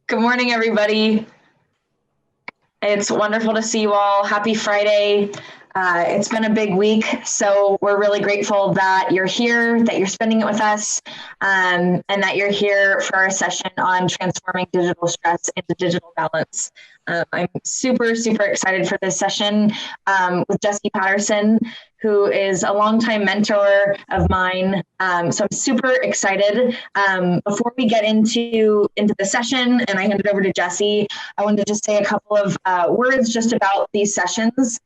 Good morning, everybody. It's wonderful to see you all. Happy Friday. It's been a big week, so we're really grateful that you're here, that you're spending it with us, and that you're here for our session on transforming digital stress into digital balance. I'm super excited for this session with Jessie Patterson, who is a longtime mentor of mine. So I'm super excited. Before we get into the session and I hand it over to Jessie, I wanted to just say a couple of words just about these sessions.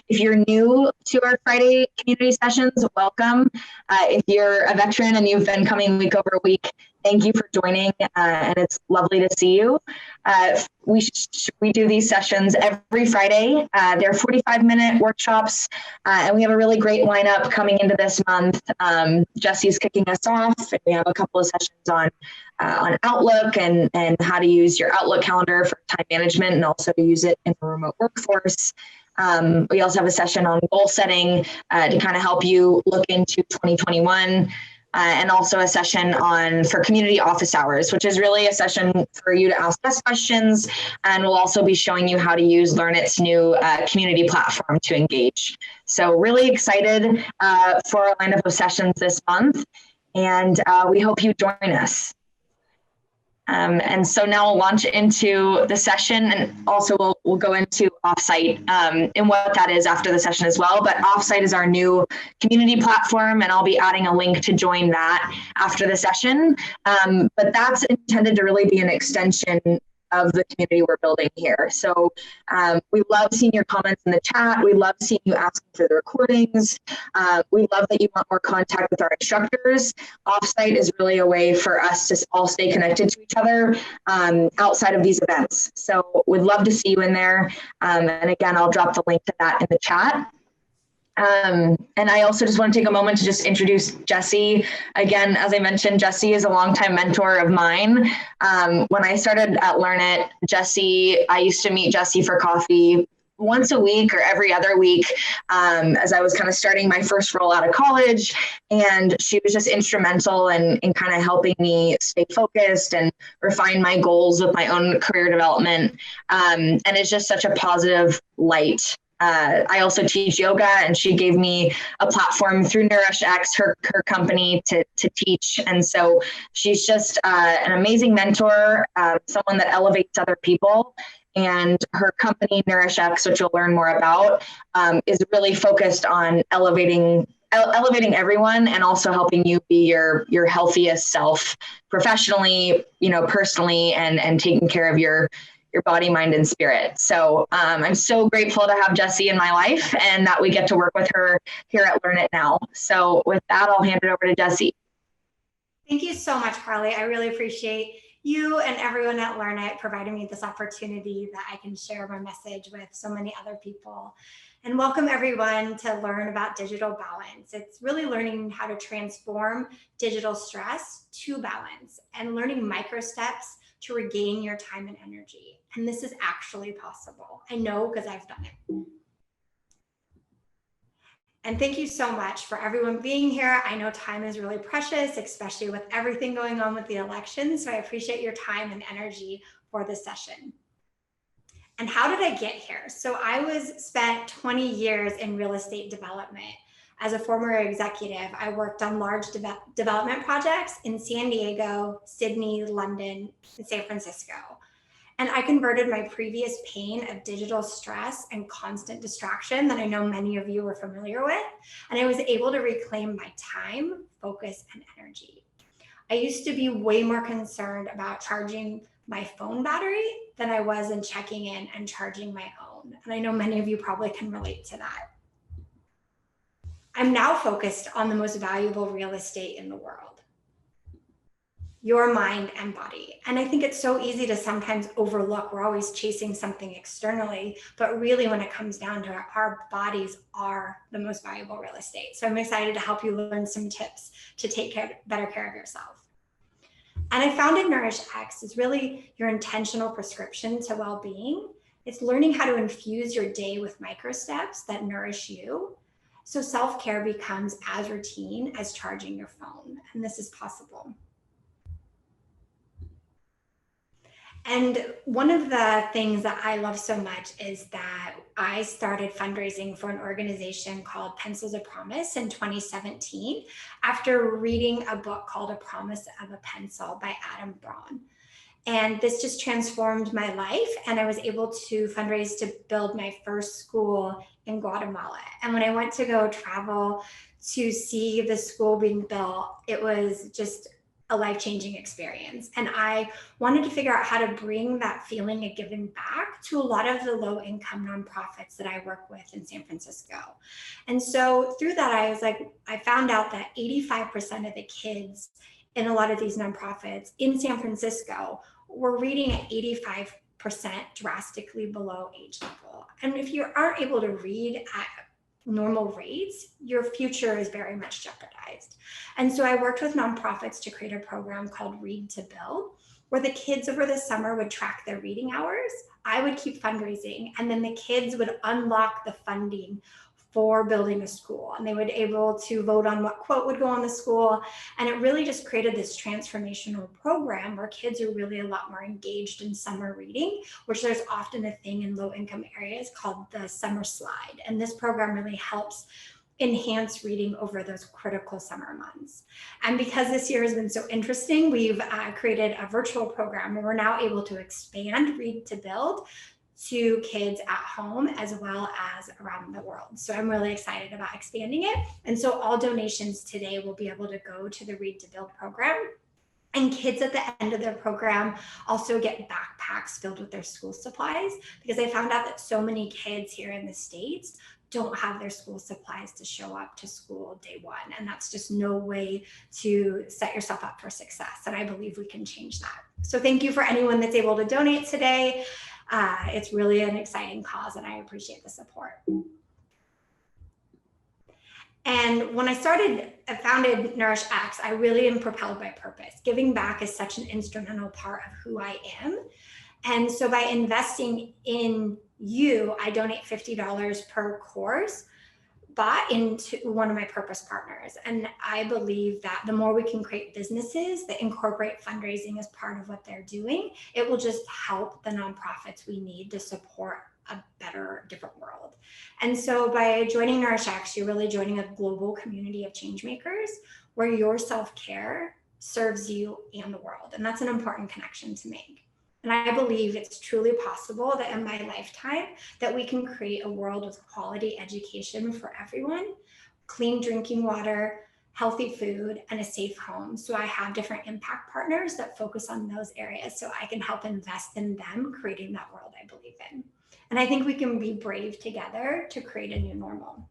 If you're new to our Friday community sessions, welcome. If you're a veteran and you've been coming week over week, thank you for joining, and it's lovely to see you. We do these sessions every Friday. They're 45-minute workshops, and we have a really great lineup coming into this month. Jessie's kicking us off, and we have a couple of sessions on Outlook and how to use your Outlook calendar for time management and also to use it in a remote workforce. We also have a session on goal setting to kind of help you look into 2021. And also a session for community office hours, which is really a session for you to ask us questions. And we'll also be showing you how to use LearnIt's new community platform to engage. So really excited for our lineup of sessions this month. And we hope you join us. And so now we'll launch into the session, and also we'll go into Offsite and what that is after the session as well. But Offsite is our new community platform, and I'll be adding a link to join that after the session. But that's intended to really be an extension of the community we're building here. So we love seeing your comments in the chat. We love seeing you asking for the recordings. We love that you want more contact with our instructors. Offsite is really a way for us to all stay connected to each other outside of these events. So we'd love to see you in there. And again, I'll drop the link to that in the chat. And I also just want to take a moment to just introduce Jessie. Again, as I mentioned, Jessie is a longtime mentor of mine. When I started at LearnIt, I used to meet Jessie for coffee once a week or every other week as I was kind of starting my first role out of college. And she was just instrumental in kind of helping me stay focused and refine my goals with my own career development. And it's just such a positive light. I also teach yoga, and she gave me a platform through NourishX, her company, to teach. And so she's just an amazing mentor, someone that elevates other people. And her company, NourishX, which you'll learn more about, is really focused on elevating everyone and also helping you be your healthiest self professionally, personally, and taking care of your body, mind, and spirit. So I'm so grateful to have Jessie in my life and that we get to work with her here at LearnIt now. So with that, I'll hand it over to Jessie. Thank you so much, Carly. I really appreciate you and everyone at LearnIt providing me this opportunity that I can share my message with so many other people. And welcome everyone to learn about digital balance. It's really learning how to transform digital stress to balance and learning micro steps to regain your time and energy. And this is actually possible. I know because I've done it. And thank you so much for everyone being here. I know time is really precious, especially with everything going on with the election. So I appreciate your time and energy for this session. And how did I get here? So I spent 20 years in real estate development. As a former executive, I worked on large development projects in San Diego, Sydney, London, and San Francisco. And I converted my previous pain of digital stress and constant distraction that I know many of you are familiar with, and I was able to reclaim my time, focus, and energy. I used to be way more concerned about charging my phone battery than I was in checking in and charging my own. And I know many of you probably can relate to that. I'm now focused on the most valuable real estate in the world, your mind and body. And I think it's so easy to sometimes overlook. We're always chasing something externally, but really when it comes down to it, our bodies are the most valuable real estate. So I'm excited to help you learn some tips to take better care of yourself. And I founded NourishX. It's really your intentional prescription to well-being. It's learning how to infuse your day with micro steps that nourish you. So self-care becomes as routine as charging your phone, and this is possible. And one of the things that I love so much is that I started fundraising for an organization called Pencils of Promise in 2017 after reading a book called A Promise of a Pencil by Adam Braun. And this just transformed my life. And I was able to fundraise to build my first school in Guatemala. And when I went to go travel to see the school being built, it was just a life-changing experience. And I wanted to figure out how to bring that feeling of giving back to a lot of the low-income nonprofits that I work with in San Francisco. And so through that, I found out that 85% of the kids in a lot of these nonprofits in San Francisco were reading at 85% drastically below age level. And if you aren't able to read at normal rates, your future is very much jeopardized. And so I worked with nonprofits to create a program called Read to Build, where the kids over the summer would track their reading hours. I would keep fundraising, and then the kids would unlock the funding for building a school, and they would be able to vote on what quote would go on the school. And it really just created this transformational program where kids are really a lot more engaged in summer reading, which there's often a thing in low income areas called the summer slide. And this program really helps enhance reading over those critical summer months. And because this year has been so interesting, we've created a virtual program where we're now able to expand Read to Build to kids at home as well as around the world. So I'm really excited about expanding it. And so all donations today will be able to go to the Read to Build program. And kids at the end of their program also get backpacks filled with their school supplies, because I found out that so many kids here in the States don't have their school supplies to show up to school day one. And that's just no way to set yourself up for success. And I believe we can change that. So thank you for anyone that's able to donate today. It's really an exciting cause, and I appreciate the support. And when I founded NourishX, I really am propelled by purpose. Giving back is such an instrumental part of who I am. And so by investing in you, I donate $50 per course bought into one of my purpose partners. And I believe that the more we can create businesses that incorporate fundraising as part of what they're doing, it will just help the nonprofits we need to support a better, different world. And so by joining NourishX, you're really joining a global community of change makers where your self-care serves you and the world. And that's an important connection to make. And I believe it's truly possible that in my lifetime that we can create a world with quality education for everyone, clean drinking water, healthy food, and a safe home. So I have different impact partners that focus on those areas so I can help invest in them, creating that world I believe in. And I think we can be brave together to create a new normal.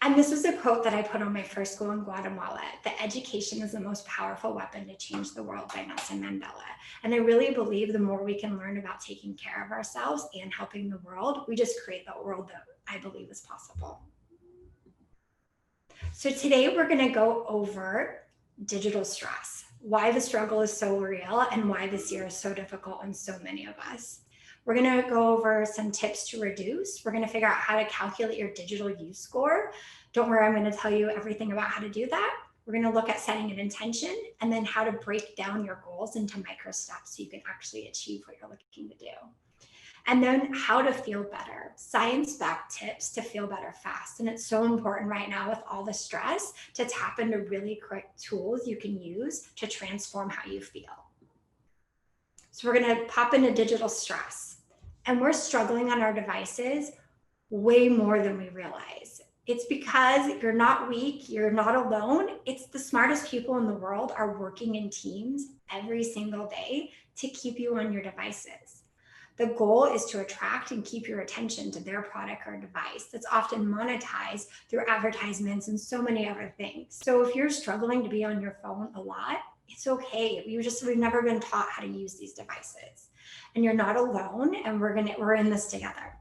And this was a quote that I put on my first school in Guatemala, that education is the most powerful weapon to change the world, by Nelson Mandela. And I really believe the more we can learn about taking care of ourselves and helping the world, we just create that world that I believe is possible. So today we're going to go over digital stress, why the struggle is so real and why this year is so difficult on so many of us. We're going to go over some tips to reduce. We're going to figure out how to calculate your digital use score. Don't worry, I'm going to tell you everything about how to do that. We're going to look at setting an intention and then how to break down your goals into micro steps so you can actually achieve what you're looking to do. And then how to feel better, science-backed tips to feel better fast. And it's so important right now with all the stress to tap into really quick tools you can use to transform how you feel. So we're going to pop into digital stress. And we're struggling on our devices way more than we realize. It's because you're not weak, you're not alone. It's the smartest people in the world are working in teams every single day to keep you on your devices. The goal is to attract and keep your attention to their product or device that's often monetized through advertisements and so many other things. So if you're struggling to be on your phone a lot, it's okay. We've never been taught how to use these devices. And you're not alone, and we're in this together.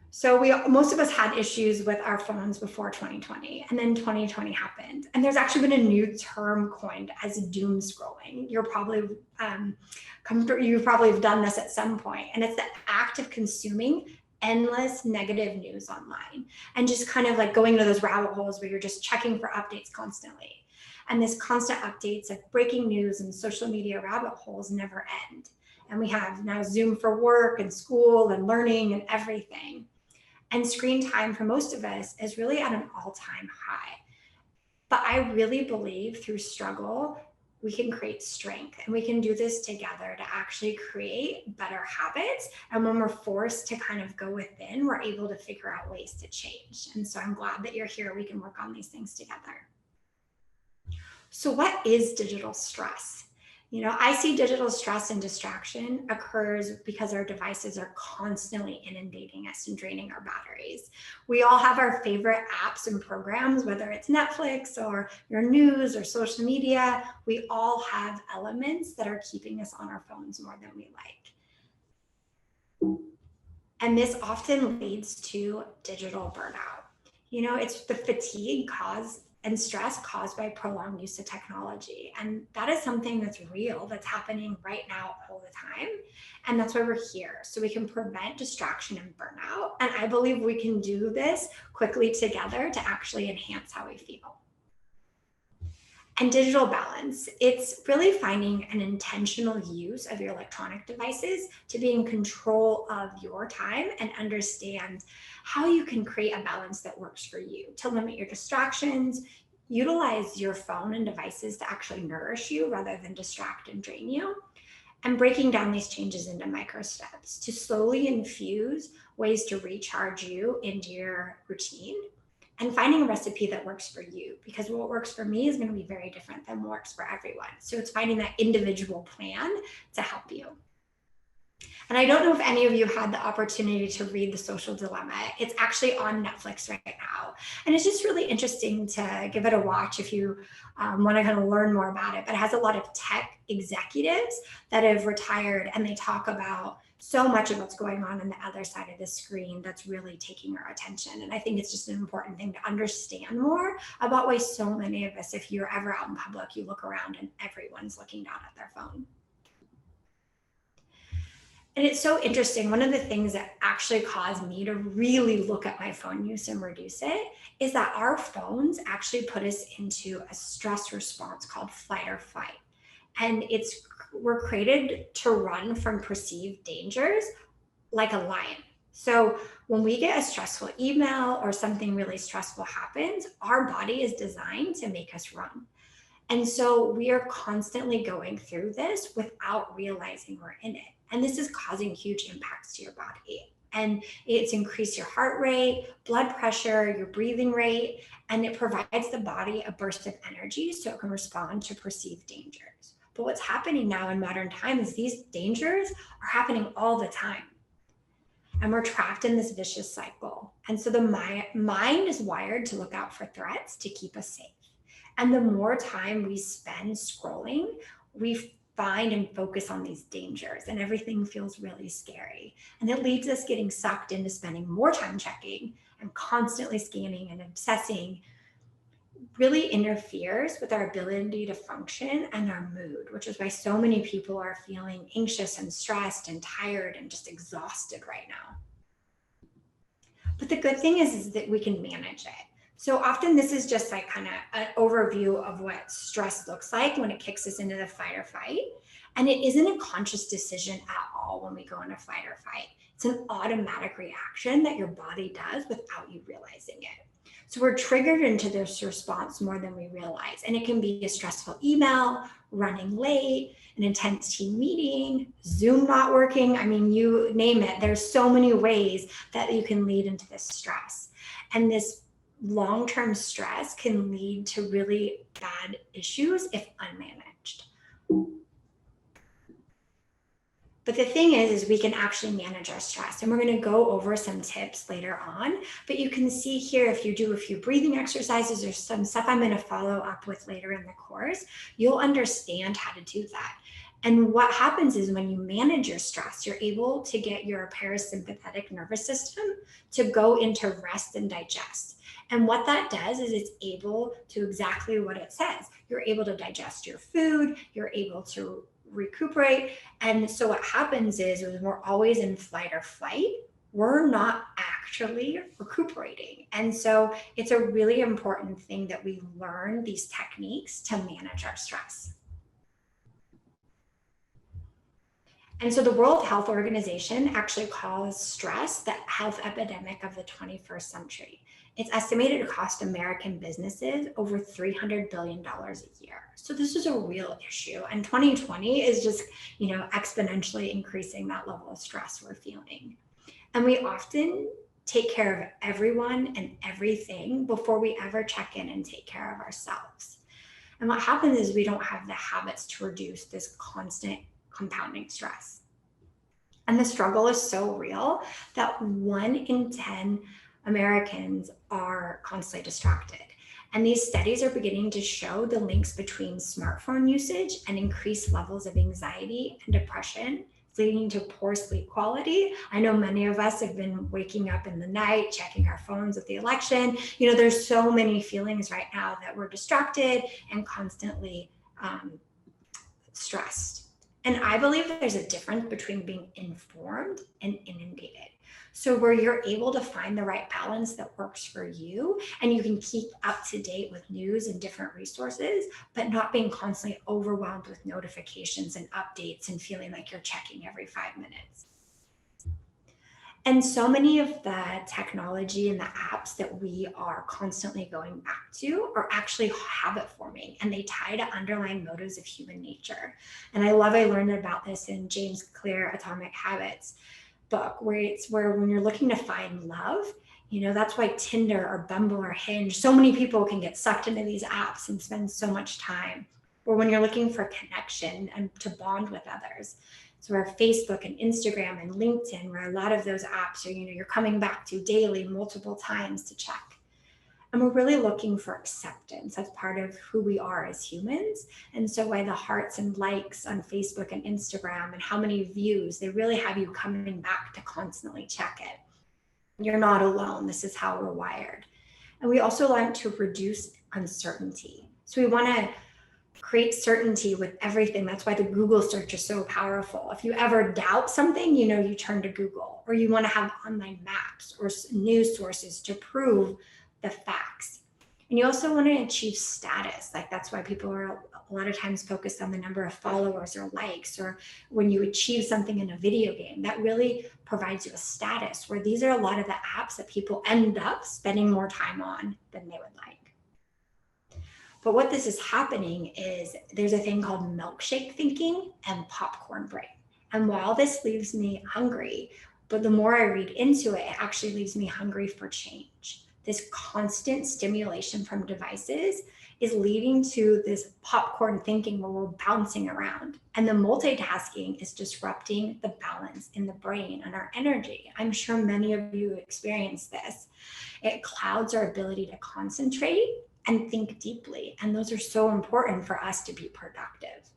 So most of us had issues with our phones before 2020, and then 2020 happened. And there's actually been a new term coined as doom scrolling. You've probably have done this at some point, and it's the act of consuming endless negative news online and just kind of like going into those rabbit holes where you're just checking for updates constantly. And this constant updates of breaking news and social media rabbit holes never end. And we have now Zoom for work and school and learning and everything. And screen time for most of us is really at an all-time high. But I really believe through struggle, we can create strength, and we can do this together to actually create better habits. And when we're forced to kind of go within, we're able to figure out ways to change. And so I'm glad that you're here. We can work on these things together. So what is digital stress? You know, I see digital stress and distraction occurs because our devices are constantly inundating us and draining our batteries. We all have our favorite apps and programs, whether it's Netflix or your news or social media. We all have elements that are keeping us on our phones more than we like. And this often leads to digital burnout. You know, it's the fatigue caused and stress caused by prolonged use of technology. And that is something that's real, that's happening right now all the time. And that's why we're here, so we can prevent distraction and burnout. And I believe we can do this quickly together to actually enhance how we feel. And digital balance, it's really finding an intentional use of your electronic devices to be in control of your time and understand how you can create a balance that works for you, to limit your distractions, utilize your phone and devices to actually nourish you rather than distract and drain you, and breaking down these changes into micro steps to slowly infuse ways to recharge you into your routine, and finding a recipe that works for you, because what works for me is going to be very different than what works for everyone. So it's finding that individual plan to help you. And I don't know if any of you had the opportunity to read The Social Dilemma. It's actually on Netflix right now. And it's just really interesting to give it a watch if you want to kind of learn more about it. But it has a lot of tech executives that have retired, and they talk about so much of what's going on the other side of the screen that's really taking our attention. And I think it's just an important thing to understand more about why so many of us, if you're ever out in public, you look around and everyone's looking down at their phone. And it's so interesting. One of the things that actually caused me to really look at my phone use and reduce it is that our phones actually put us into a stress response called flight or fight. And we're created to run from perceived dangers like a lion. So when we get a stressful email or something really stressful happens, our body is designed to make us run. And so we are constantly going through this without realizing we're in it. And this is causing huge impacts to your body. And it's increased your heart rate, blood pressure, your breathing rate, and it provides the body a burst of energy so it can respond to perceived dangers. But what's happening now in modern times is these dangers are happening all the time. And we're trapped in this vicious cycle. And so the mind is wired to look out for threats to keep us safe. And the more time we spend scrolling, we find and focus on these dangers, and everything feels really scary. And it leads us getting sucked into spending more time checking and constantly scanning and obsessing. Really interferes with our ability to function and our mood, which is why so many people are feeling anxious and stressed and tired and just exhausted right now. But the good thing is that we can manage it. So often this is just like kind of an overview of what stress looks like when it kicks us into the fight or fight. And it isn't a conscious decision at all when we go into fight or fight. It's an automatic reaction that your body does without you realizing it. So we're triggered into this response more than we realize. And it can be a stressful email, running late, an intense team meeting, Zoom not working. I mean, you name it. There's so many ways that you can lead into this stress. And this long-term stress can lead to really bad issues if unmanaged. But the thing is we can actually manage our stress, and we're going to go over some tips later on. But you can see here, if you do a few breathing exercises or some stuff I'm going to follow up with later in the course, you'll understand how to do that. And what happens is when you manage your stress, you're able to get your parasympathetic nervous system to go into rest and digest. And what that does is it's able to exactly what it says. You're able to digest your food, you're able to recuperate. And so what happens is when we're always in flight or fight, we're not actually recuperating. And so it's a really important thing that we learn these techniques to manage our stress. And so the World Health Organization actually calls stress the health epidemic of the 21st century. It's estimated to cost American businesses over $300 billion a year. So this is a real issue. And 2020 is just, exponentially increasing that level of stress we're feeling. And we often take care of everyone and everything before we ever check in and take care of ourselves. And what happens is we don't have the habits to reduce this constant compounding stress. And the struggle is so real that 1 in 10 Americans are constantly distracted. And these studies are beginning to show the links between smartphone usage and increased levels of anxiety and depression, leading to poor sleep quality. I know many of us have been waking up in the night, checking our phones with the election. There's so many feelings right now that we're distracted and constantly stressed. And I believe there's a difference between being informed and inundated. So where you're able to find the right balance that works for you, and you can keep up to date with news and different resources, but not being constantly overwhelmed with notifications and updates and feeling like you're checking every 5 minutes. And so many of the technology and the apps that we are constantly going back to are actually habit forming, and they tie to underlying motives of human nature. And I learned about this in James Clear Atomic Habits book, where when you're looking to find love, that's why Tinder or Bumble or Hinge, so many people can get sucked into these apps and spend so much time. Or when you're looking for connection and to bond with others. So where Facebook and Instagram and LinkedIn, where a lot of those apps are, you're coming back to daily, multiple times to check. And we're really looking for acceptance. That's part of who we are as humans. And so why the hearts and likes on Facebook and Instagram and how many views, they really have you coming back to constantly check it. You're not alone. This is how we're wired. And we also want to reduce uncertainty. So we want to create certainty with everything. That's why the Google search is so powerful. If you ever doubt something, you turn to Google, or you want to have online maps or news sources to prove the facts. And you also want to achieve status. Like that's why people are a lot of times focused on the number of followers or likes, or when you achieve something in a video game, that really provides you a status, where these are a lot of the apps that people end up spending more time on than they would like. But what this is happening is there's a thing called milkshake thinking and popcorn brain. And while this leaves me hungry, but the more I read into it, it actually leaves me hungry for change. This constant stimulation from devices is leading to this popcorn thinking where we're bouncing around. And the multitasking is disrupting the balance in the brain and our energy. I'm sure many of you experience this. It clouds our ability to concentrate and think deeply. And those are so important for us to be productive.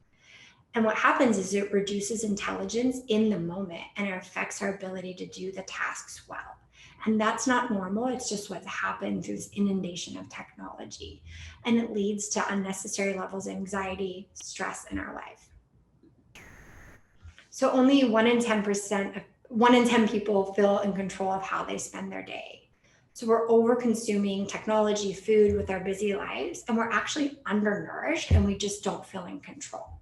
And what happens is it reduces intelligence in the moment, and it affects our ability to do the tasks well. And that's not normal. It's just what's happened through this inundation of technology. And it leads to unnecessary levels of anxiety, stress in our life. So only 1 in 10 people feel in control of how they spend their day. So we're over consuming technology, food with our busy lives, and we're actually undernourished, and we just don't feel in control.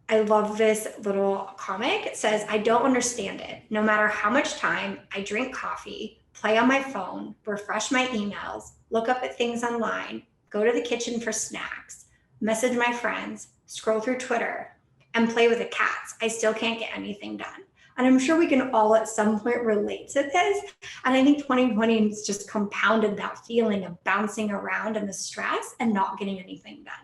I love this little comic. It says, I don't understand it. No matter how much time I drink coffee, play on my phone, refresh my emails, look up at things online, go to the kitchen for snacks, message my friends, scroll through Twitter, and play with the cats, I still can't get anything done. And I'm sure we can all at some point relate to this. And I think 2020 has just compounded that feeling of bouncing around and the stress and not getting anything done.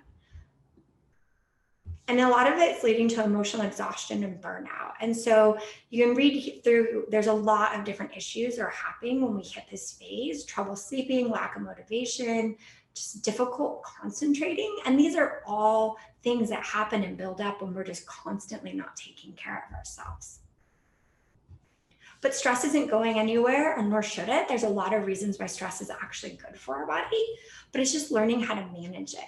And a lot of it's leading to emotional exhaustion and burnout. And so you can read through, there's a lot of different issues that are happening when we hit this phase: trouble sleeping, lack of motivation, just difficult concentrating. And these are all things that happen and build up when we're just constantly not taking care of ourselves. But stress isn't going anywhere, and nor should it. There's a lot of reasons why stress is actually good for our body, but it's just learning how to manage it.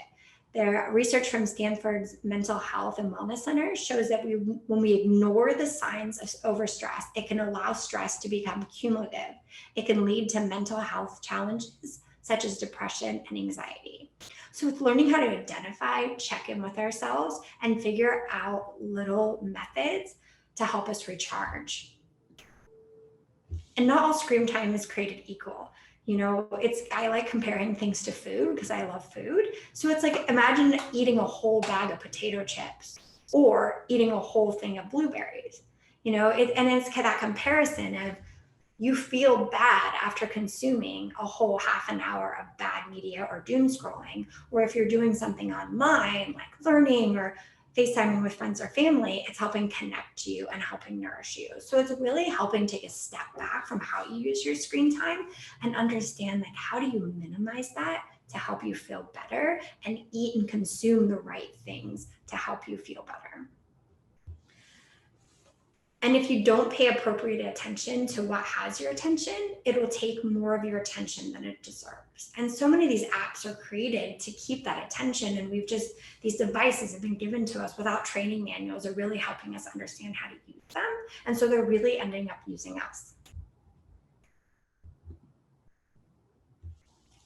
Their research from Stanford's Mental Health and Wellness Center shows that when we ignore the signs of overstress, it can allow stress to become cumulative. It can lead to mental health challenges such as depression and anxiety. So it's learning how to identify, check in with ourselves, and figure out little methods to help us recharge. And not all screen time is created equal. I like comparing things to food because I love food. So it's like, imagine eating a whole bag of potato chips or eating a whole thing of blueberries, and it's that comparison of you feel bad after consuming a whole half an hour of bad media or doom scrolling, or if you're doing something online, like learning or FaceTiming with friends or family, it's helping connect you and helping nourish you. So it's really helping take a step back from how you use your screen time and understand, like, how do you minimize that to help you feel better and eat and consume the right things to help you feel better. And if you don't pay appropriate attention to what has your attention, it will take more of your attention than it deserves. And so many of these apps are created to keep that attention. And these devices have been given to us without training manuals are really helping us understand how to use them. And so they're really ending up using us.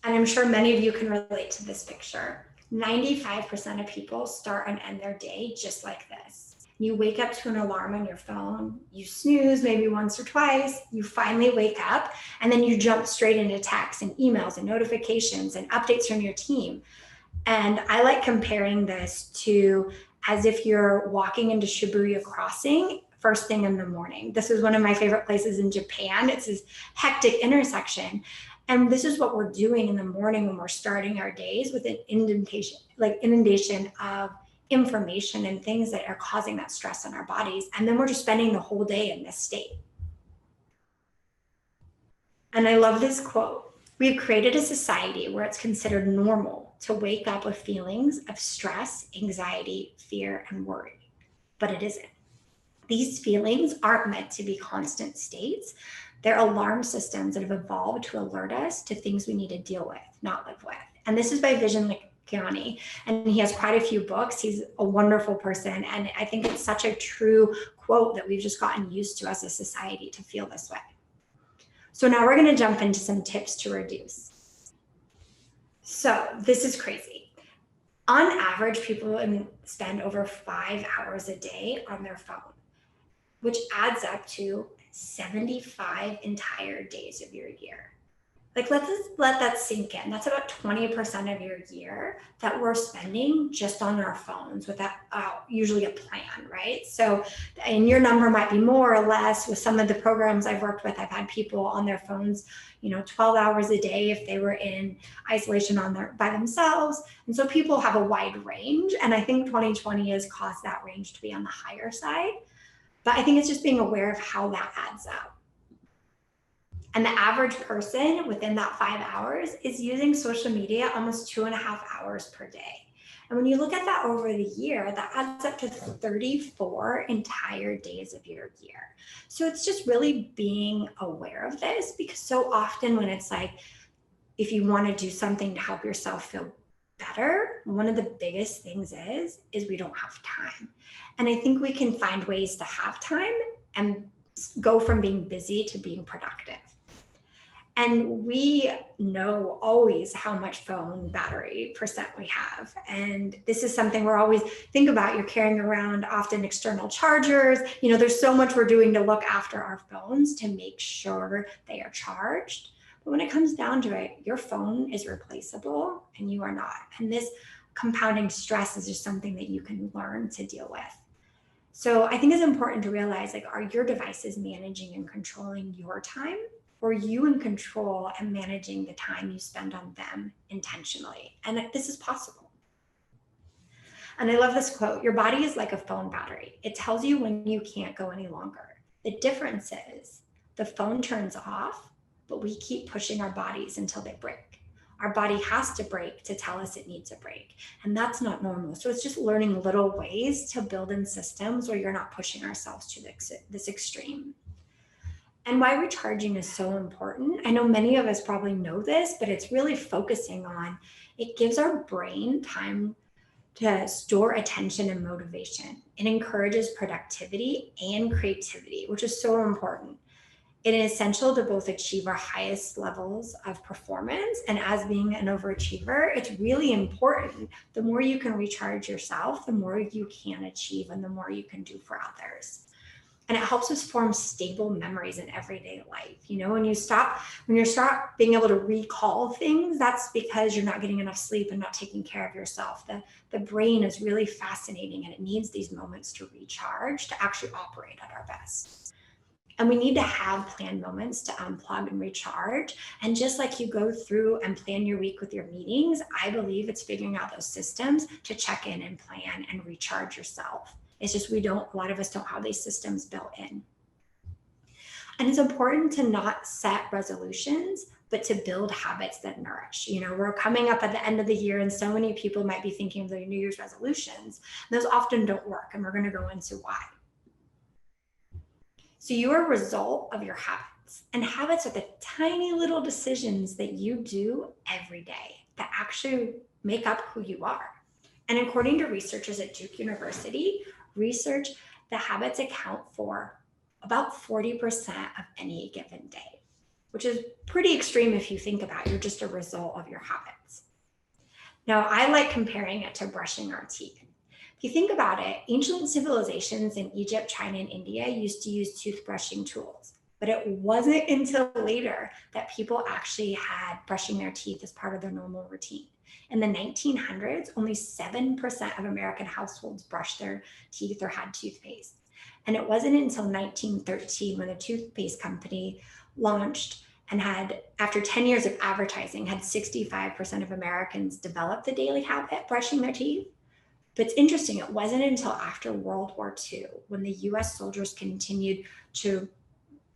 And I'm sure many of you can relate to this picture. 95% of people start and end their day just like this. You wake up to an alarm on your phone, you snooze maybe once or twice, you finally wake up, and then you jump straight into texts and emails and notifications and updates from your team. And I like comparing this to as if you're walking into Shibuya Crossing first thing in the morning. This is one of my favorite places in Japan. It's this hectic intersection. And this is what we're doing in the morning when we're starting our days with an inundation of information and things that are causing that stress in our bodies. And then we're just spending the whole day in this state. And I love this quote. We've created a society where it's considered normal to wake up with feelings of stress, anxiety, fear, and worry, but it isn't. These feelings aren't meant to be constant states. They're alarm systems that have evolved to alert us to things we need to deal with, not live with. And this is by Vision Kiani, and he has quite a few books. He's a wonderful person, and I think it's such a true quote that we've just gotten used to as a society to feel this way. So now we're going to jump into some tips to reduce. So this is crazy. On average, people spend over 5 hours a day on their phone, which adds up to 75 entire days of your year. Like, let's let that sink in. That's about 20% of your year that we're spending just on our phones without usually a plan, right? So, and your number might be more or less. With some of the programs I've worked with, I've had people on their phones, 12 hours a day if they were in isolation by themselves. And so people have a wide range. And I think 2020 has caused that range to be on the higher side. But I think it's just being aware of how that adds up. And the average person within that 5 hours is using social media almost 2.5 hours per day. And when you look at that over the year, that adds up to 34 entire days of your year. So it's just really being aware of this, because so often when it's like, if you want to do something to help yourself feel better, one of the biggest things is we don't have time. And I think we can find ways to have time and go from being busy to being productive. And we know always how much phone battery percent we have. And this is something we're always think about. You're carrying around often external chargers. There's so much we're doing to look after our phones to make sure they are charged. But when it comes down to it, your phone is replaceable and you are not. And this compounding stress is just something that you can learn to deal with. So I think it's important to realize, are your devices managing and controlling your time? Or you in control and managing the time you spend on them intentionally? And this is possible. And I love this quote: your body is like a phone battery. It tells you when you can't go any longer. The difference is the phone turns off, but we keep pushing our bodies until they break. Our body has to break to tell us it needs a break. And that's not normal. So it's just learning little ways to build in systems where you're not pushing ourselves to this extreme. And why recharging is so important. I know many of us probably know this, but it's really focusing on, it gives our brain time to store attention and motivation. It encourages productivity and creativity, which is so important. It is essential to both achieve our highest levels of performance, and as being an overachiever, it's really important. The more you can recharge yourself, the more you can achieve and the more you can do for others. And it helps us form stable memories in everyday life. You know, when you stop being able to recall things, that's because you're not getting enough sleep and not taking care of yourself. The brain is really fascinating, and it needs these moments to recharge to actually operate at our best. And we need to have planned moments to unplug and recharge. And just like you go through and plan your week with your meetings, I believe it's figuring out those systems to check in and plan and recharge yourself. It's just a lot of us don't have these systems built in. And it's important to not set resolutions, but to build habits that nourish. You know, we're coming up at the end of the year, and so many people might be thinking of their New Year's resolutions. Those often don't work, and we're going to go into why. So you are a result of your habits, and habits are the tiny little decisions that you do every day that actually make up who you are. And according to researchers at Duke University, the habits account for about 40% of any given day, which is pretty extreme if you think about it. You're just a result of your habits. Now, I like comparing it to brushing our teeth. If you think about it, ancient civilizations in Egypt, China, and India used to use toothbrushing tools. But it wasn't until later that people actually had brushing their teeth as part of their normal routine. In the 1900s, only 7% of American households brushed their teeth or had toothpaste. And it wasn't until 1913 when the toothpaste company launched and had, after 10 years of advertising, had 65% of Americans develop the daily habit brushing their teeth. But it's interesting, it wasn't until after World War II, when the US soldiers continued to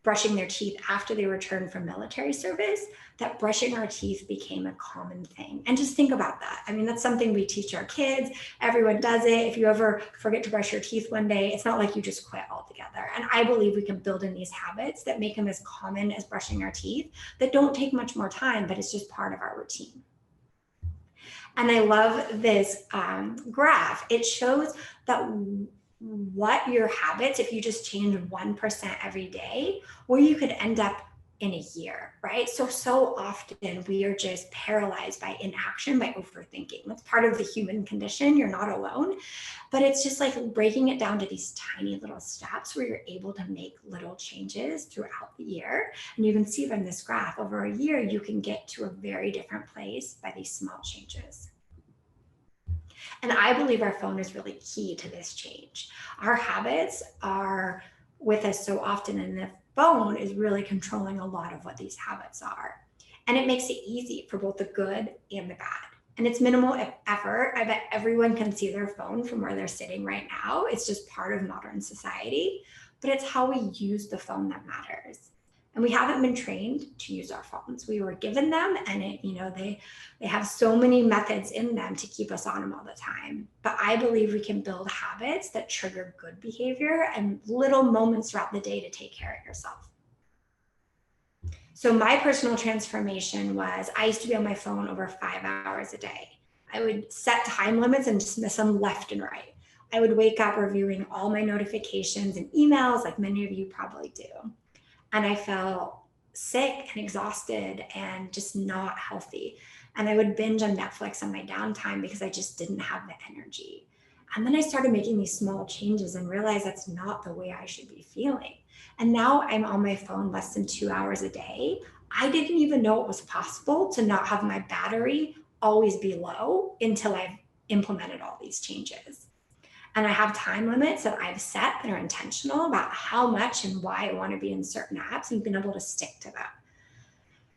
brushing their teeth after they returned from military service, that brushing our teeth became a common thing. And just think about that. I mean, that's something we teach our kids. Everyone does it. If you ever forget to brush your teeth one day, it's not like you just quit altogether. And I believe we can build in these habits that make them as common as brushing our teeth, that don't take much more time, but it's just part of our routine. And I love this graph. It shows that what your habits, if you just change 1% every day, where you could end up in a year, right? So often we are just paralyzed by inaction, by overthinking. That's part of the human condition. You're not alone, but it's just like breaking it down to these tiny little steps where you're able to make little changes throughout the year. And you can see from this graph, over a year, you can get to a very different place by these small changes. And I believe our phone is really key to this change. Our habits are with us so often, and the phone is really controlling a lot of what these habits are. And it makes it easy for both the good and the bad. And it's minimal effort. I bet everyone can see their phone from where they're sitting right now. It's just part of modern society, but it's how we use the phone that matters. And we haven't been trained to use our phones. We were given them, and they have so many methods in them to keep us on them all the time. But I believe we can build habits that trigger good behavior and little moments throughout the day to take care of yourself. So my personal transformation was, I used to be on my phone over 5 hours a day. I would set time limits and dismiss them left and right. I would wake up reviewing all my notifications and emails, like many of you probably do. And I felt sick and exhausted and just not healthy. And I would binge on Netflix on my downtime because I just didn't have the energy. And then I started making these small changes and realized that's not the way I should be feeling. And now I'm on my phone less than 2 hours a day. I didn't even know it was possible to not have my battery always be low until I've implemented all these changes. And I have time limits that I've set that are intentional about how much and why I want to be in certain apps, and been able to stick to that.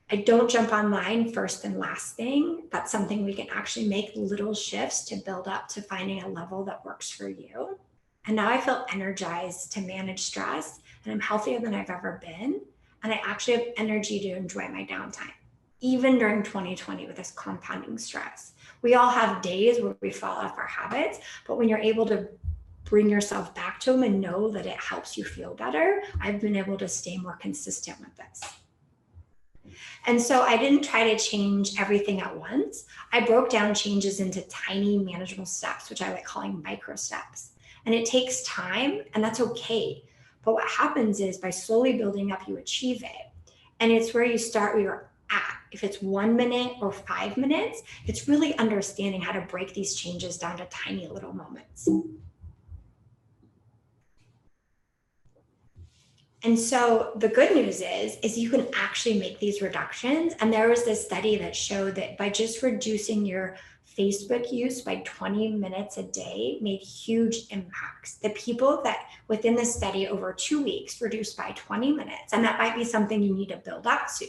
I don't jump online first and last thing. That's something we can actually make little shifts to build up to finding a level that works for you. And now I feel energized to manage stress, and I'm healthier than I've ever been. And I actually have energy to enjoy my downtime, even during 2020 with this compounding stress. We all have days where we fall off our habits, but when you're able to bring yourself back to them and know that it helps you feel better, I've been able to stay more consistent with this. And so I didn't try to change everything at once. I broke down changes into tiny manageable steps, which I like calling micro steps. And it takes time, and that's okay. But what happens is by slowly building up, you achieve it. And it's where you start where you're at. If it's 1 minute or 5 minutes, it's really understanding how to break these changes down to tiny little moments. And so the good news is you can actually make these reductions. And there was this study that showed that by just reducing your Facebook use by 20 minutes a day made huge impacts. The people that within the study over 2 weeks reduced by 20 minutes, and that might be something you need to build up to,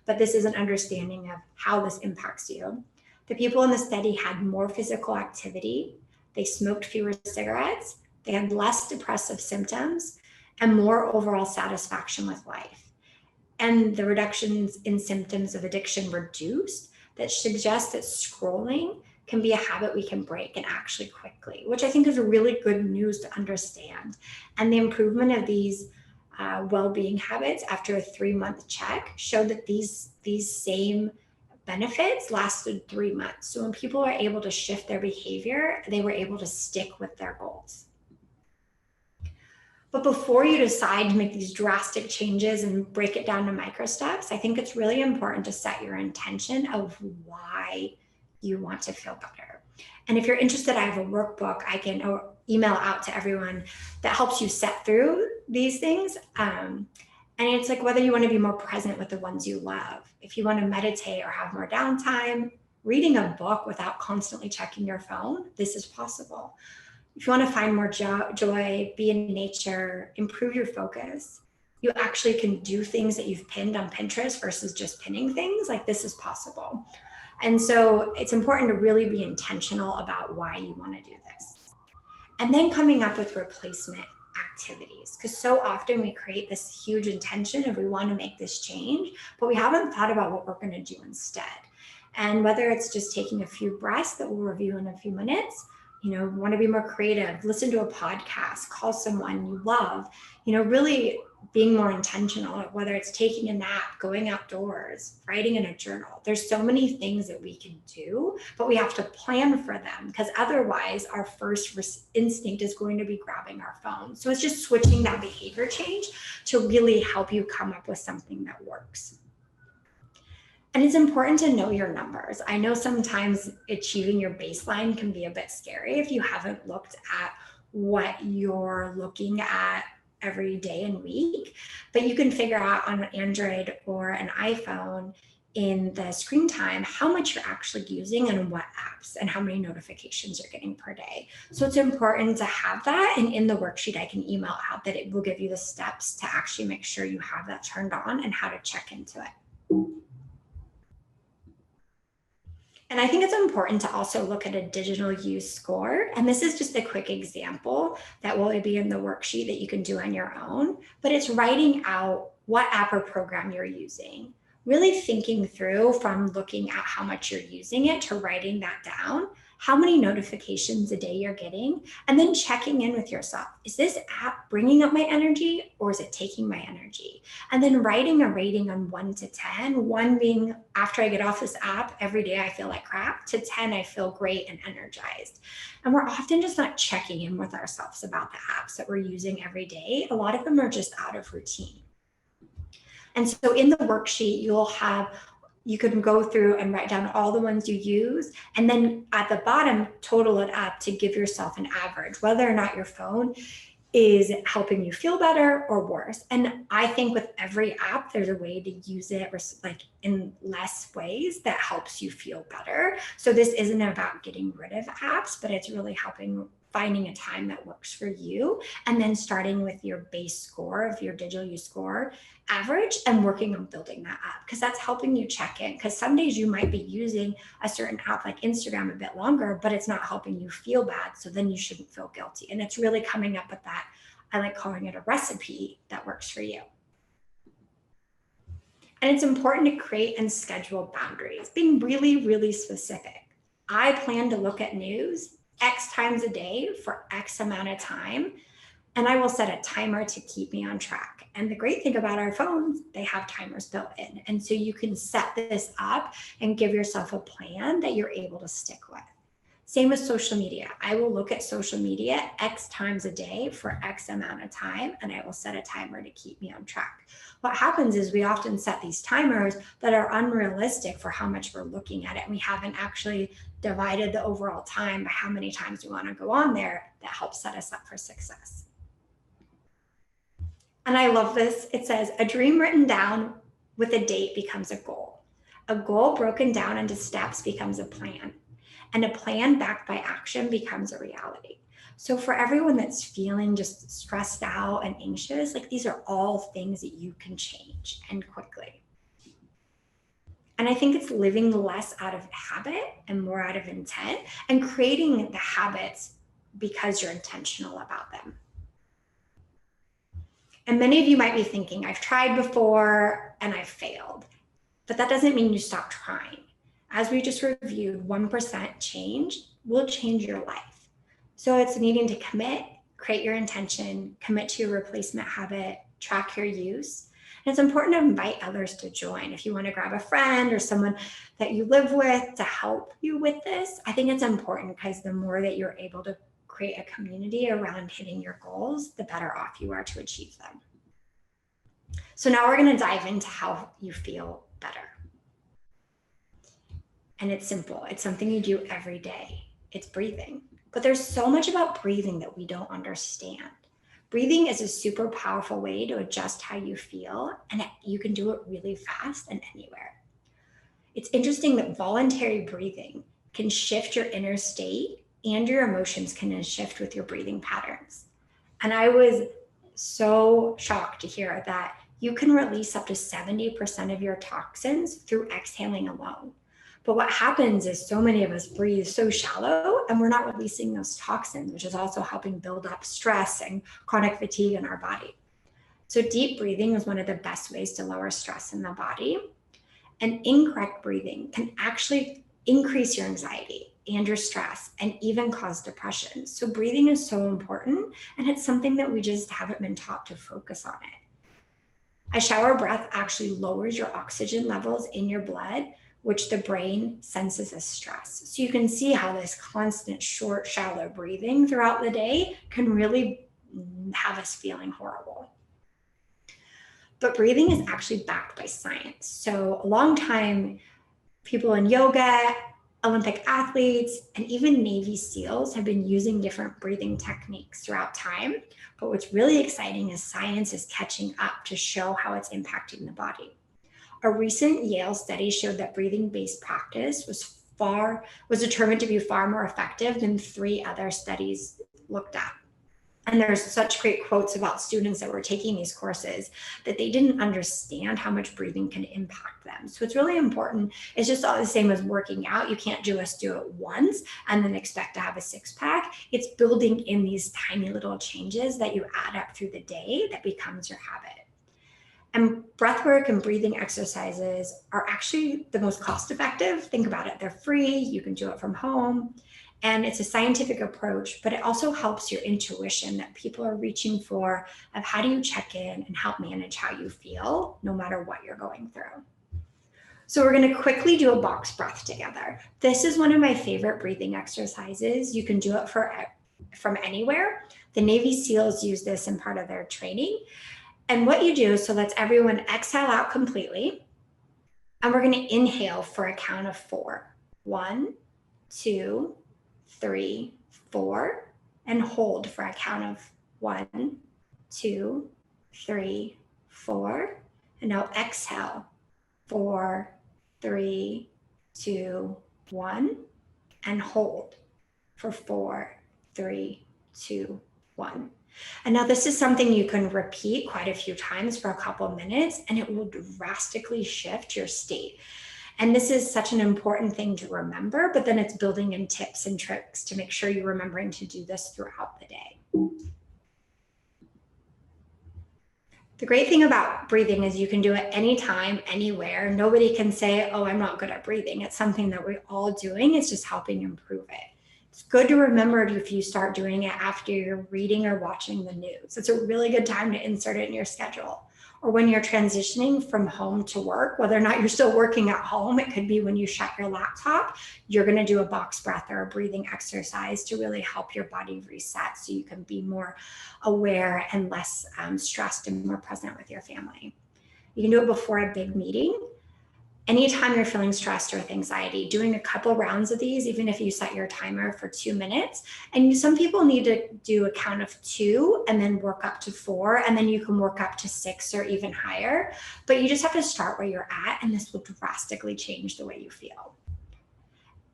but this is an understanding of how this impacts you. The people in the study had more physical activity, they smoked fewer cigarettes, they had less depressive symptoms, and more overall satisfaction with life. And the reductions in symptoms of addiction reduced, that suggests that scrolling can be a habit we can break, and actually quickly, which I think is really good news to understand. And the improvement of these well-being habits after a 3-month check showed that these same benefits lasted 3 months. So when people are able to shift their behavior, they were able to stick with their goals. But before you decide to make these drastic changes and break it down to micro steps, I think it's really important to set your intention of why you want to feel better. And if you're interested, I have a workbook I can email out to everyone that helps you set through these things. And it's like whether you want to be more present with the ones you love, if you want to meditate or have more downtime, reading a book without constantly checking your phone, this is possible. If you want to find more joy, be in nature, improve your focus, you actually can do things that you've pinned on Pinterest versus just pinning things, like this is possible. And so it's important to really be intentional about why you want to do this. And then coming up with replacement activities, because so often we create this huge intention of we want to make this change, but we haven't thought about what we're going to do instead. And whether it's just taking a few breaths that we'll review in a few minutes, want to be more creative, listen to a podcast, call someone you love, really being more intentional, whether it's taking a nap, going outdoors, writing in a journal. There's so many things that we can do, but we have to plan for them, because otherwise our first instinct is going to be grabbing our phone. So it's just switching that behavior change to really help you come up with something that works. And it's important to know your numbers. I know sometimes achieving your baseline can be a bit scary if you haven't looked at what you're looking at every day and week, but you can figure out on an Android or an iPhone in the screen time how much you're actually using and what apps and how many notifications you're getting per day. So it's important to have that. And in the worksheet, I can email out that it will give you the steps to actually make sure you have that turned on and how to check into it. And I think it's important to also look at a digital use score. And this is just a quick example that will be in the worksheet that you can do on your own, but it's writing out what app or program you're using, really thinking through from looking at how much you're using it to writing that down, how many notifications a day you're getting, and then checking in with yourself. Is this app bringing up my energy or is it taking my energy? And then writing a rating on 1 to 10, 1 being after I get off this app, every day I feel like crap, to 10, I feel great and energized. And we're often just not checking in with ourselves about the apps that we're using every day. A lot of them are just out of routine. And so in the worksheet, you can go through and write down all the ones you use, and then at the bottom, total it up to give yourself an average, whether or not your phone is helping you feel better or worse. And I think with every app, there's a way to use it like in less ways that helps you feel better. So this isn't about getting rid of apps, but it's really helping finding a time that works for you, and then starting with your base score of your digital use score average and working on building that up, because that's helping you check in. Because some days you might be using a certain app like Instagram a bit longer, but it's not helping you feel bad. So then you shouldn't feel guilty. And it's really coming up with that, I like calling it a recipe that works for you. And it's important to create and schedule boundaries, being really, really specific. I plan to look at news X times a day for X amount of time. And I will set a timer to keep me on track. And the great thing about our phones, they have timers built in. And so you can set this up and give yourself a plan that you're able to stick with. Same with social media. I will look at social media X times a day for X amount of time, and I will set a timer to keep me on track. What happens is we often set these timers that are unrealistic for how much we're looking at it. And we haven't actually divided the overall time by how many times we want to go on there. That helps set us up for success. And I love this. It says, a dream written down with a date becomes a goal. A goal broken down into steps becomes a plan. And a plan backed by action becomes a reality. So for everyone that's feeling just stressed out and anxious, like these are all things that you can change and quickly. And I think it's living less out of habit and more out of intent and creating the habits because you're intentional about them. And many of you might be thinking, I've tried before and I've failed, but that doesn't mean you stop trying. As we just reviewed, 1% change will change your life. So it's needing to commit, create your intention, commit to your replacement habit, track your use. And it's important to invite others to join. If you want to grab a friend or someone that you live with to help you with this, I think it's important because the more that you're able to create a community around hitting your goals, the better off you are to achieve them. So now we're going to dive into how you feel better. And it's simple. It's something you do every day. It's breathing. But there's so much about breathing that we don't understand. Breathing is a super powerful way to adjust how you feel, and you can do it really fast and anywhere. It's interesting that voluntary breathing can shift your inner state, and your emotions can shift with your breathing patterns. And I was so shocked to hear that you can release up to 70% of your toxins through exhaling alone. But what happens is so many of us breathe so shallow and we're not releasing those toxins, which is also helping build up stress and chronic fatigue in our body. So deep breathing is one of the best ways to lower stress in the body. And incorrect breathing can actually increase your anxiety and your stress and even cause depression. So breathing is so important, and it's something that we just haven't been taught to focus on it. A shower breath actually lowers your oxygen levels in your blood, which the brain senses as stress. So you can see how this constant short, shallow breathing throughout the day can really have us feeling horrible. But breathing is actually backed by science. So a long time, people in yoga, Olympic athletes, and even Navy SEALs have been using different breathing techniques throughout time. But what's really exciting is science is catching up to show how it's impacting the body. A recent Yale study showed that breathing-based practice was determined to be far more effective than 3 other studies looked at. And there's such great quotes about students that were taking these courses that they didn't understand how much breathing can impact them. So it's really important. It's just all the same as working out. You can't just do it once and then expect to have a 6-pack. It's building in these tiny little changes that you add up through the day that becomes your habit. And breathwork and breathing exercises are actually the most cost-effective. Think about it. They're free. You can do it from home. And it's a scientific approach, but it also helps your intuition that people are reaching for of how do you check in and help manage how you feel, no matter what you're going through. So we're going to quickly do a box breath together. This is one of my favorite breathing exercises. You can do it from anywhere. The Navy SEALs use this in part of their training. And what you do, so let's everyone exhale out completely. And we're going to inhale for a count of 4. 1, 2, 3, 4, and hold for a count of 1, 2, 3, 4. And now exhale 4, 3, 2, 1, and hold for 4, 3, 2, 1. And now this is something you can repeat quite a few times for a couple of minutes, and it will drastically shift your state. And this is such an important thing to remember, but then it's building in tips and tricks to make sure you're remembering to do this throughout the day. The great thing about breathing is you can do it anytime, anywhere. Nobody can say, oh, I'm not good at breathing. It's something that we're all doing. It's just helping improve it. It's good to remember if you start doing it after you're reading or watching the news. It's a really good time to insert it in your schedule. Or when you're transitioning from home to work, whether or not you're still working at home, it could be when you shut your laptop, you're going to do a box breath or a breathing exercise to really help your body reset so you can be more aware and less stressed and more present with your family. You can do it before a big meeting. Anytime you're feeling stressed or with anxiety, doing a couple rounds of these, even if you set your timer for 2 minutes, and some people need to do a count of 2 and then work up to 4, and then you can work up to 6 or even higher, but you just have to start where you're at, and this will drastically change the way you feel.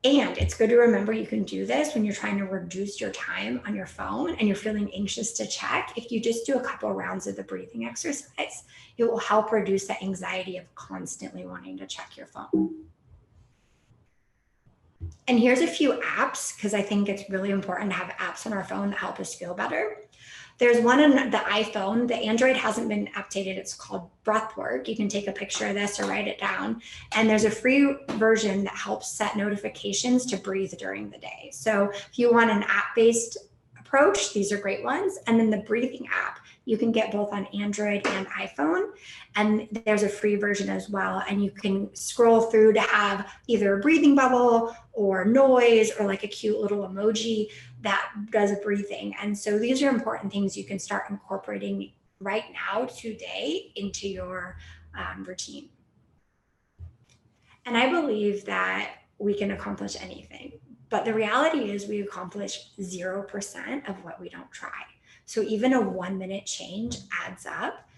And it's good to remember you can do this when you're trying to reduce your time on your phone and you're feeling anxious to check. If you just do a couple of rounds of the breathing exercise, it will help reduce the anxiety of constantly wanting to check your phone. And here's a few apps, because I think it's really important to have apps on our phone that help us feel better. There's one on the iPhone. The Android hasn't been updated. It's called Breathwork. You can take a picture of this or write it down. And there's a free version that helps set notifications to breathe during the day. So if you want an app-based approach, these are great ones. And then the breathing app, you can get both on Android and iPhone. And there's a free version as well. And you can scroll through to have either a breathing bubble or noise or like a cute little emoji that does a breathing. And so these are important things you can start incorporating right now, today, into your routine. And I believe that we can accomplish anything. But the reality is we accomplish 0% of what we don't try. So even a 1-minute change adds up.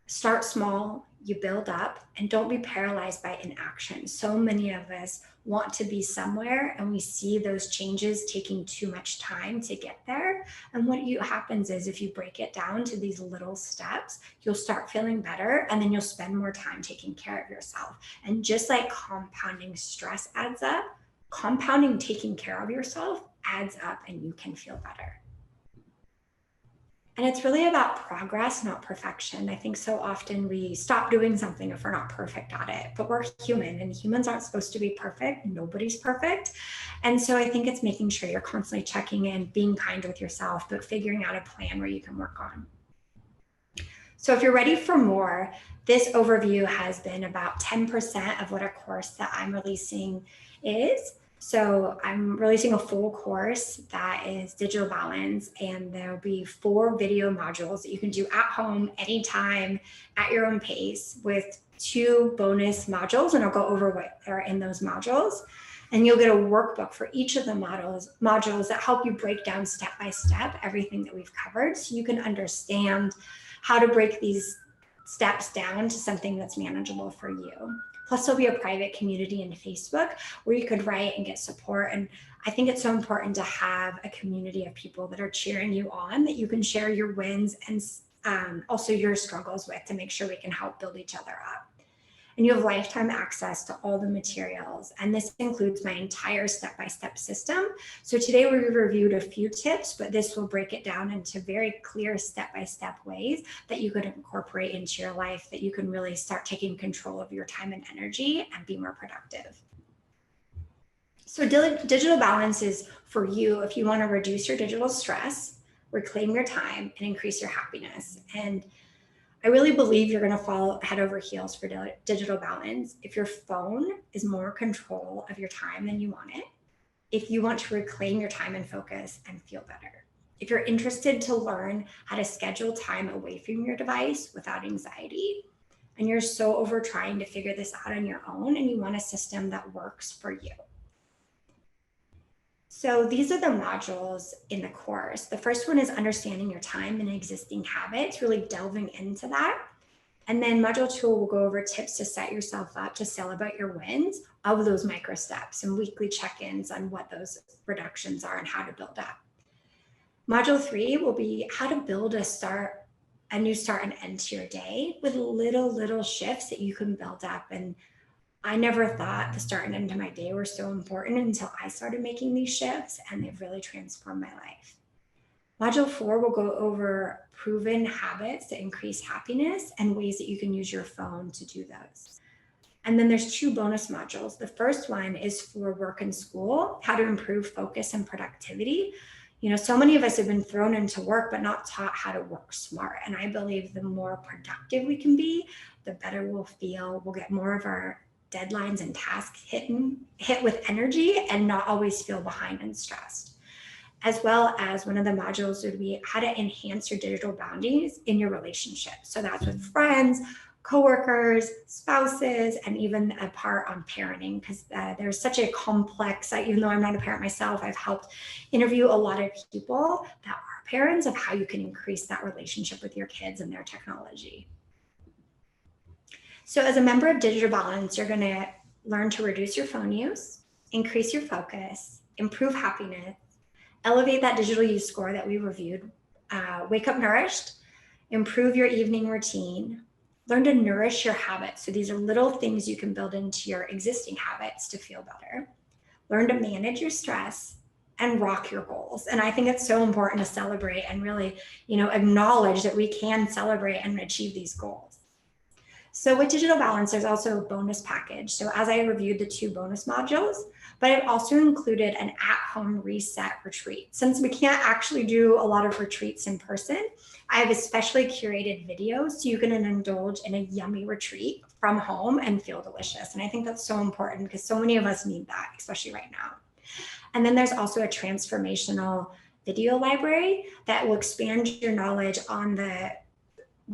Start small, you build up, and don't be paralyzed by inaction. So many of us want to be somewhere and we see those changes taking too much time to get there. And what happens is if you break it down to these little steps, you'll start feeling better and then you'll spend more time taking care of yourself. And just like compounding stress adds up, compounding taking care of yourself adds up and you can feel better. And it's really about progress, not perfection. I think so often we stop doing something if we're not perfect at it, but we're human and humans aren't supposed to be perfect. Nobody's perfect. And so I think it's making sure you're constantly checking in, being kind with yourself, but figuring out a plan where you can work on. So if you're ready for more, this overview has been about 10% of what a course that I'm releasing is. So I'm releasing a full course that is digital balance, and there'll be 4 video modules that you can do at home, anytime, at your own pace, with 2 bonus modules, and I'll go over what are in those modules. And you'll get a workbook for each of the modules that help you break down step by step everything that we've covered, so you can understand how to break these steps down to something that's manageable for you. Plus, there'll be a private community in Facebook where you could write and get support. And I think it's so important to have a community of people that are cheering you on, that you can share your wins and also your struggles with, to make sure we can help build each other up. And you have lifetime access to all the materials. And this includes my entire step-by-step system. So today we reviewed a few tips, but this will break it down into very clear step-by-step ways that you could incorporate into your life, that you can really start taking control of your time and energy and be more productive. So digital balance is for you if you want to reduce your digital stress, reclaim your time, and increase your happiness. And I really believe you're going to fall head over heels for digital balance if your phone is more control of your time than you want it, if you want to reclaim your time and focus and feel better, if you're interested to learn how to schedule time away from your device without anxiety, and you're so over trying to figure this out on your own and you want a system that works for you. So these are the modules in the course. The first one is understanding your time and existing habits, really delving into that. And then module 2 will go over tips to set yourself up to celebrate your wins of those micro steps and weekly check-ins on what those reductions are and how to build up. Module 3 will be how to build a new start and end to your day with little shifts that you can build up. And I never thought the start and end of my day were so important until I started making these shifts, and they've really transformed my life. Module 4 will go over proven habits to increase happiness and ways that you can use your phone to do those. And then there's 2 bonus modules. The first one is for work and school, how to improve focus and productivity. So many of us have been thrown into work, but not taught how to work smart. And I believe the more productive we can be, the better we'll feel. We'll get more of our deadlines and tasks hit with energy and not always feel behind and stressed. As well as one of the modules would be how to enhance your digital boundaries in your relationship. So that's with friends, coworkers, spouses, and even a part on parenting, because there's such a complex, even though I'm not a parent myself, I've helped interview a lot of people that are parents of how you can increase that relationship with your kids and their technology. So as a member of Digital Balance, you're going to learn to reduce your phone use, increase your focus, improve happiness, elevate that digital use score that we reviewed, wake up nourished, improve your evening routine, learn to nourish your habits. So these are little things you can build into your existing habits to feel better. Learn to manage your stress and rock your goals. And I think it's so important to celebrate and really, acknowledge that we can celebrate and achieve these goals. So with Digital Balance, there's also a bonus package. So as I reviewed the 2 bonus modules, but I've also included an at-home reset retreat. Since we can't actually do a lot of retreats in person, I have especially curated videos so you can indulge in a yummy retreat from home and feel delicious. And I think that's so important because so many of us need that, especially right now. And then there's also a transformational video library that will expand your knowledge on the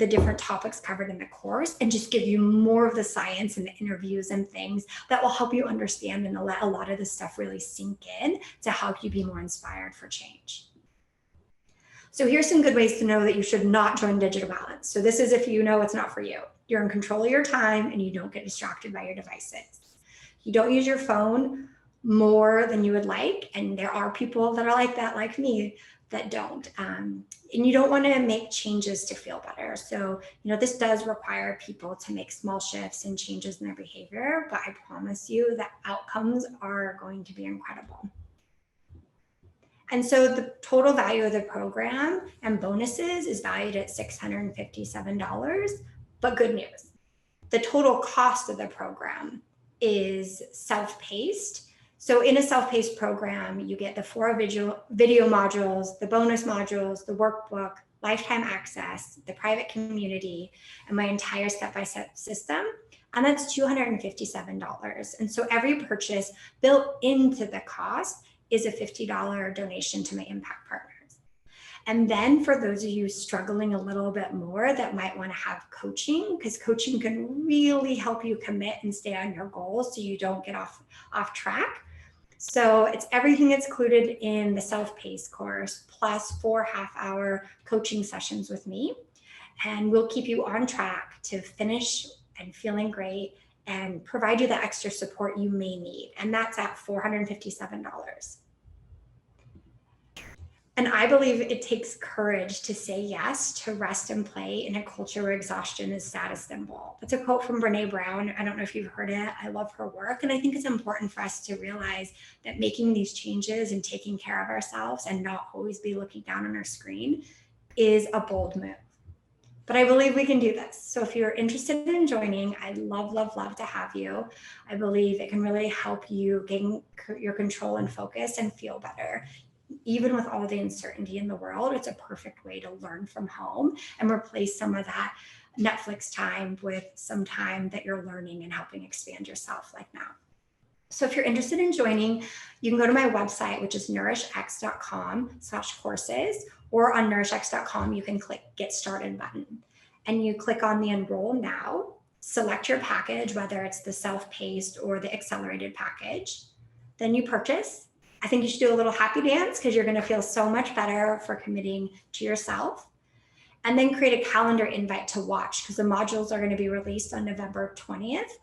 different topics covered in the course and just give you more of the science and the interviews and things that will help you understand and let a lot of this stuff really sink in to help you be more inspired for change. So here's some good ways to know that you should not join Digital Balance. So this is if you know it's not for you. You're in control of your time and you don't get distracted by your devices. You don't use your phone more than you would like. And there are people that are like that, like me, that don't. And you don't want to make changes to feel better. So, this does require people to make small shifts and changes in their behavior, but I promise you that outcomes are going to be incredible. And so the total value of the program and bonuses is valued at $657, but good news. The total cost of the program is self-paced. So in a self-paced program, you get the 4 video modules, the bonus modules, the workbook, lifetime access, the private community, and my entire step-by-step system. And that's $257. And so every purchase built into the cost is a $50 donation to my impact partners. And then for those of you struggling a little bit more that might want to have coaching, because coaching can really help you commit and stay on your goals so you don't get off track. So it's everything that's included in the self-paced course, plus 4 half-hour coaching sessions with me. And we'll keep you on track to finish and feeling great and provide you the extra support you may need. And that's at $457. And I believe it takes courage to say yes to rest and play in a culture where exhaustion is status symbol. That's a quote from Brene Brown. I don't know if you've heard it. I love her work. And I think it's important for us to realize that making these changes and taking care of ourselves and not always be looking down on our screen is a bold move. But I believe we can do this. So if you're interested in joining, I'd love, love, love to have you. I believe it can really help you gain your control and focus and feel better. Even with all the uncertainty in the world, it's a perfect way to learn from home and replace some of that Netflix time with some time that you're learning and helping expand yourself like now. So if you're interested in joining, you can go to my website, which is nourishx.com/courses, or on nourishx.com, you can click Get Started button. And you click on the Enroll Now, select your package, whether it's the self-paced or the accelerated package. Then you purchase. I think you should do a little happy dance because you're going to feel so much better for committing to yourself. And then create a calendar invite to watch because the modules are going to be released on November 20th.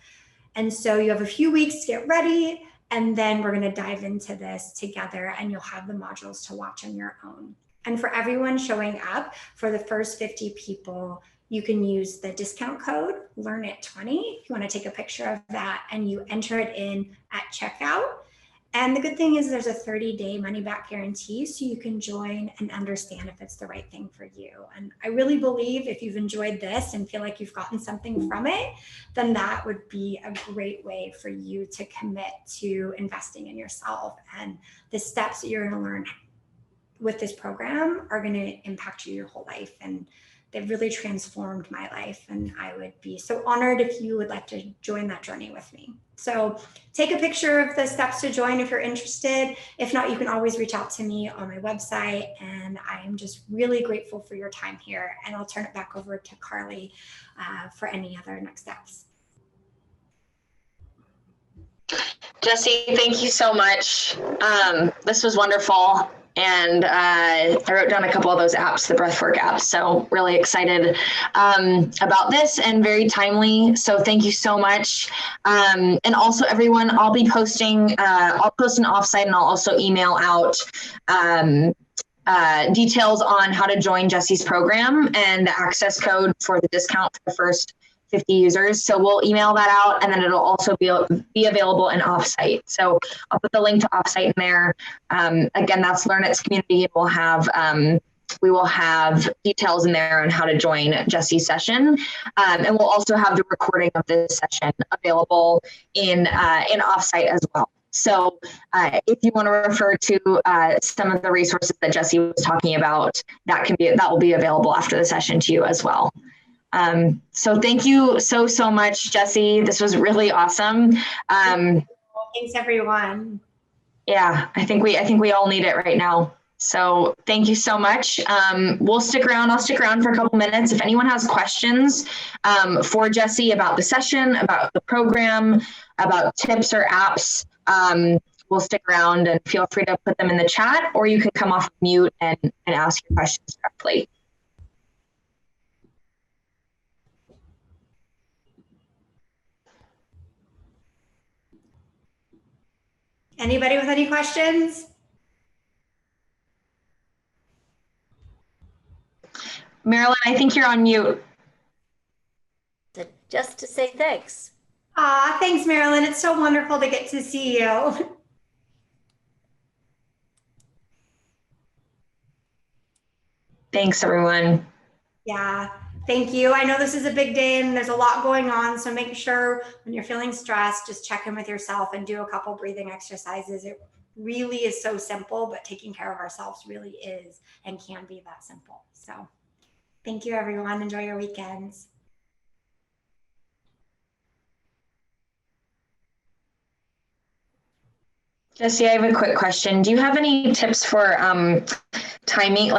And so you have a few weeks to get ready, and then we're going to dive into this together and you'll have the modules to watch on your own. And for everyone showing up, for the first 50 people, you can use the discount code LEARNIT20 if you want to take a picture of that, and you enter it in at checkout. And the good thing is there's a 30-day money-back guarantee, so you can join and understand if it's the right thing for you. And I really believe if you've enjoyed this and feel like you've gotten something from it, then that would be a great way for you to commit to investing in yourself. And the steps that you're going to learn with this program are going to impact you your whole life. And they've really transformed my life. And I would be so honored if you would like to join that journey with me. So take a picture of the steps to join if you're interested. If not, you can always reach out to me on my website. And I'm just really grateful for your time here. And I'll turn it back over to Carly for any other next steps. Jessie, thank you so much. This was wonderful. And I wrote down a couple of those apps, the breathwork apps. So really excited about this and very timely. So thank you so much. And also everyone, I'll be posting, I'll post an offsite and I'll also email out details on how to join Jessie's program and the access code for the discount for the first 50 users. So we'll email that out, and then it'll also be available in offsite. So I'll put the link to offsite in there. Again, that's LearnIt's community. We will have details in there on how to join Jessie's session. And we'll also have the recording of this session available in offsite as well. So if you want to refer to some of the resources that Jessie was talking about, that will be available after the session to you as well. So thank you so much, Jessie. This was really awesome. Thanks, everyone. Yeah, I think we all need it right now. So thank you so much. We'll stick around. I'll stick around for a couple minutes. If anyone has questions for Jessie about the session, about the program, about tips or apps, we'll stick around, and feel free to put them in the chat, or you can come off mute and ask your questions directly. Anybody with any questions? Marilyn, I think you're on mute. Just to say thanks. Thanks, Marilyn. It's so wonderful to get to see you. Thanks, everyone. Yeah, thank you. I know this is a big day and there's a lot going on. So make sure when you're feeling stressed, just check in with yourself and do a couple breathing exercises. It really is so simple, but taking care of ourselves really is and can be that simple. So thank you, everyone. Enjoy your weekends. Jessie, I have a quick question. Do you have any tips for timing,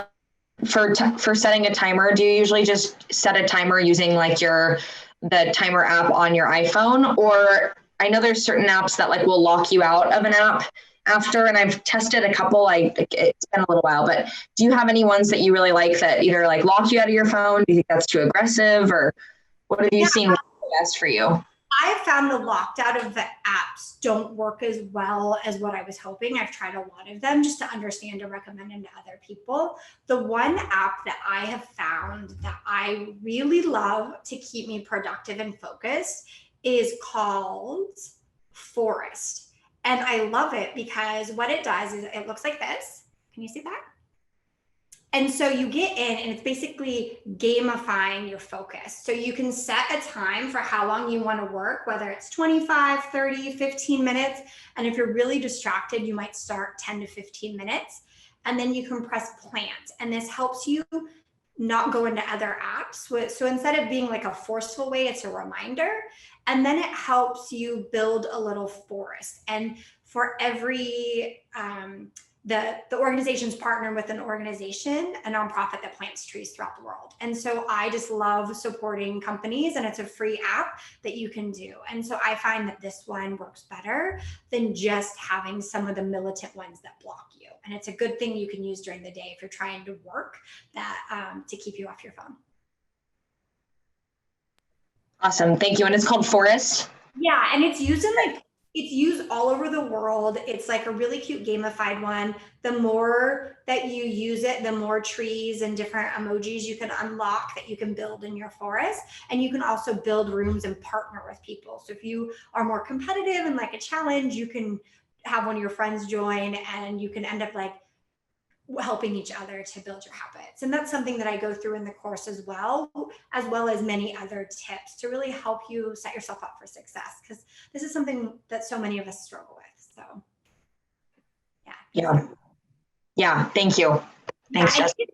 for setting a timer? Do you usually just set a timer using like the timer app on your iPhone? Or I know there's certain apps that like will lock you out of an app after, and I've tested a couple. It's been a little while, but do you have any ones that you really like that either like lock you out of your phone? Do you think that's too aggressive, or what have you seen best for you? I found the locked out of the apps don't work as well as what I was hoping. I've tried a lot of them just to understand and recommend them to other people. The one app that I have found that I really love to keep me productive and focused is called Forest. And I love it because what it does is it looks like this. Can you see that? And so you get in and it's basically gamifying your focus. So you can set a time for how long you want to work, whether it's 25, 30, 15 minutes. And if you're really distracted, you might start 10 to 15 minutes. And then you can press plant. And this helps you not go into other apps. So instead of being like a forceful way, it's a reminder. And then it helps you build a little forest. And for every, the organizations partner with an organization, a nonprofit that plants trees throughout the world. And so I just love supporting companies, and it's a free app that you can do. And so I find that this one works better than just having some of the militant ones that block you. And it's a good thing you can use during the day if you're trying to work that to keep you off your phone. Awesome, thank you. And it's called Forest? Yeah, and it's used in it's used all over the world. It's like a really cute gamified one. The more that you use it, the more trees and different emojis you can unlock that you can build in your forest. And you can also build rooms and partner with people. So if you are more competitive and like a challenge, you can have one of your friends join, and you can end up like helping each other to build your habits. And that's something that I go through in the course as well as many other tips to really help you set yourself up for success, because this is something that so many of us struggle with. So yeah, thank you. Thanks, Jessie.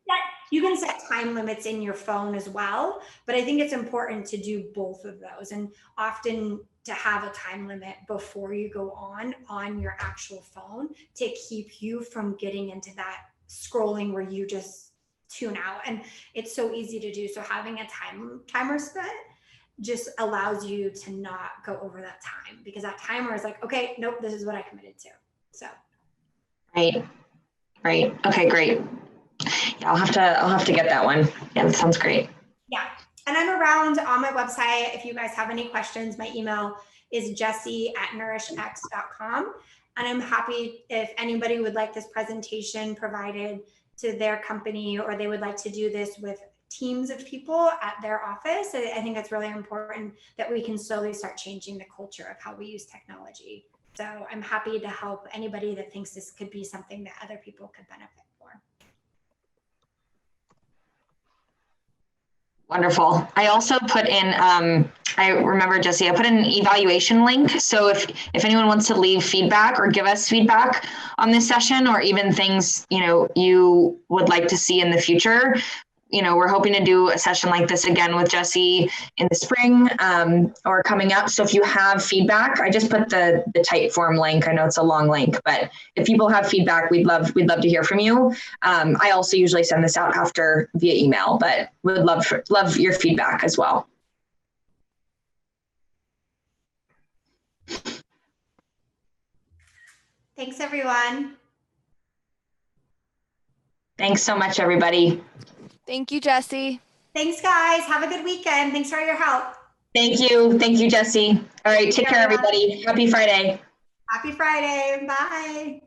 You can set time limits in your phone as well, but I think it's important to do both of those, and often to have a time limit before you go on your actual phone to keep you from getting into that scrolling where you just tune out. And it's so easy to do. So having a timer set just allows you to not go over that time, because that timer is like, okay, nope, this is what I committed to. So. Right. Okay, great. Yeah, I'll have to get that one. Yeah, that sounds great. Yeah. And I'm around on my website. If you guys have any questions, my email is jessie@nourishx.com. And I'm happy if anybody would like this presentation provided to their company, or they would like to do this with teams of people at their office. I think it's really important that we can slowly start changing the culture of how we use technology. So I'm happy to help anybody that thinks this could be something that other people could benefit for. Wonderful. I also put in, I remember, Jessie, I put in an evaluation link. So if anyone wants to leave feedback or give us feedback on this session, or even things, you would like to see in the future, we're hoping to do a session like this again with Jessie in the spring, or coming up. So if you have feedback, I just put the Typeform link. I know it's a long link, but if people have feedback, we'd love to hear from you. I also usually send this out after via email, but would love your feedback as well. Thanks, everyone. Thanks so much, everybody. Thank you, Jessie. Thanks, guys. Have a good weekend. Thanks for your help. Thank you, Jessie. All right, take care, everybody. Happy Friday. Happy Friday. Bye.